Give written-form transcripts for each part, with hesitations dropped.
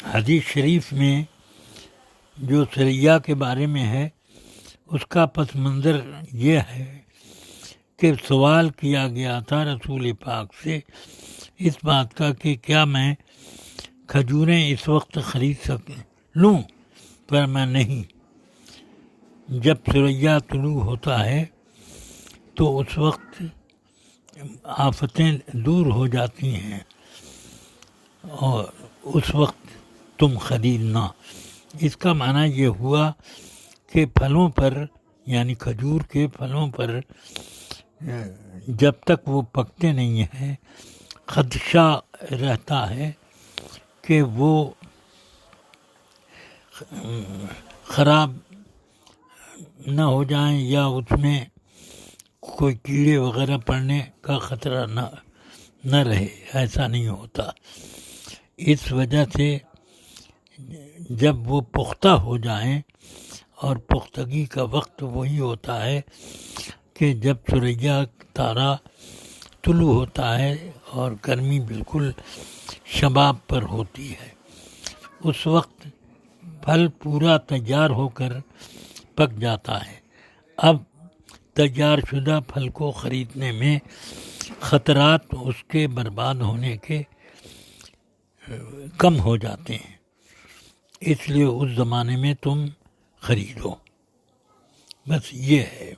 حدیث شریف میں جو ثریا کے بارے میں ہے اس کا پس منظر یہ ہے کہ سوال کیا گیا تھا رسول پاک سے اس بات کا کہ کیا میں کھجوریں اس وقت خرید لوں، پر میں نہیں. جب ثریا طلوع ہوتا ہے تو اس وقت آفتیں دور ہو جاتی ہیں اور اس وقت تم خریدنا. اس کا معنی یہ ہوا کہ پھلوں پر یعنی کھجور کے پھلوں پر جب تک وہ پکتے نہیں ہیں خدشہ رہتا ہے کہ وہ خراب نہ ہو جائیں یا اس میں کوئی کیڑے وغیرہ پڑنے کا خطرہ نہ رہے. ایسا نہیں ہوتا. اس وجہ سے جب وہ پختہ ہو جائیں، اور پختگی کا وقت وہی ہوتا ہے کہ جب ثریا تارا طلوع ہوتا ہے اور گرمی بالکل شباب پر ہوتی ہے، اس وقت پھل پورا تیار ہو کر پک جاتا ہے. اب تیار شدہ پھل کو خریدنے میں خطرات اس کے برباد ہونے کے کم ہو جاتے ہیں، اس لیے اس زمانے میں تم خریدو. بس یہ ہے.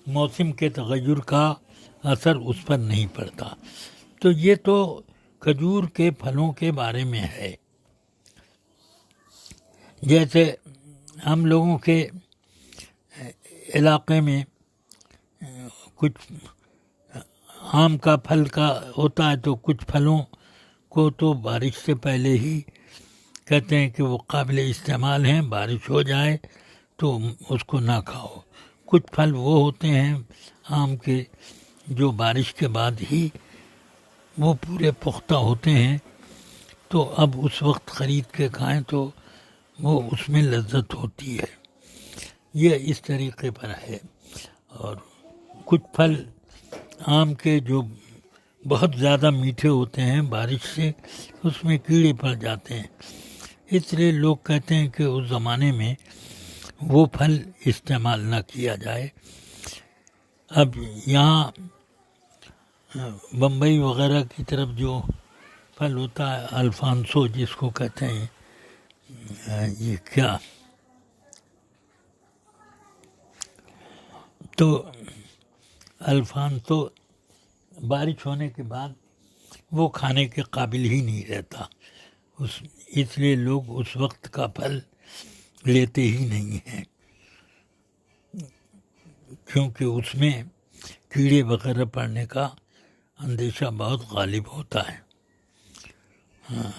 موسم کے تغیر کا اثر اس پر نہیں پڑتا. تو یہ تو کھجور کے پھلوں کے بارے میں ہے. جیسے ہم لوگوں کے علاقے میں کچھ آم کا پھل کا ہوتا ہے تو کچھ پھلوں کو تو بارش سے پہلے ہی کہتے ہیں کہ وہ قابل استعمال ہیں، بارش ہو جائے تو اس کو نہ کھاؤ. کچھ پھل وہ ہوتے ہیں آم کے جو بارش کے بعد ہی وہ پورے پختہ ہوتے ہیں، تو اب اس وقت خرید کے کھائیں تو وہ اس میں لذت ہوتی ہے. یہ اس طریقے پر ہے. اور کچھ پھل آم کے جو بہت زیادہ میٹھے ہوتے ہیں بارش سے اس میں کیڑے پڑ جاتے ہیں، اس لیے لوگ کہتے ہیں کہ اس زمانے میں وہ پھل استعمال نہ کیا جائے. اب یہاں بمبئی وغیرہ کی طرف جو پھل ہوتا ہے الفانسو جس کو کہتے ہیں، یہ کیا تو الفانسو بارش ہونے کے بعد وہ کھانے کے قابل ہی نہیں رہتا، اس لیے لوگ اس وقت کا پھل لیتے ہی نہیں ہیں کیونکہ اس میں کیڑے وغیرہ پڑنے کا اندیشہ بہت غالب ہوتا ہے. ہاں.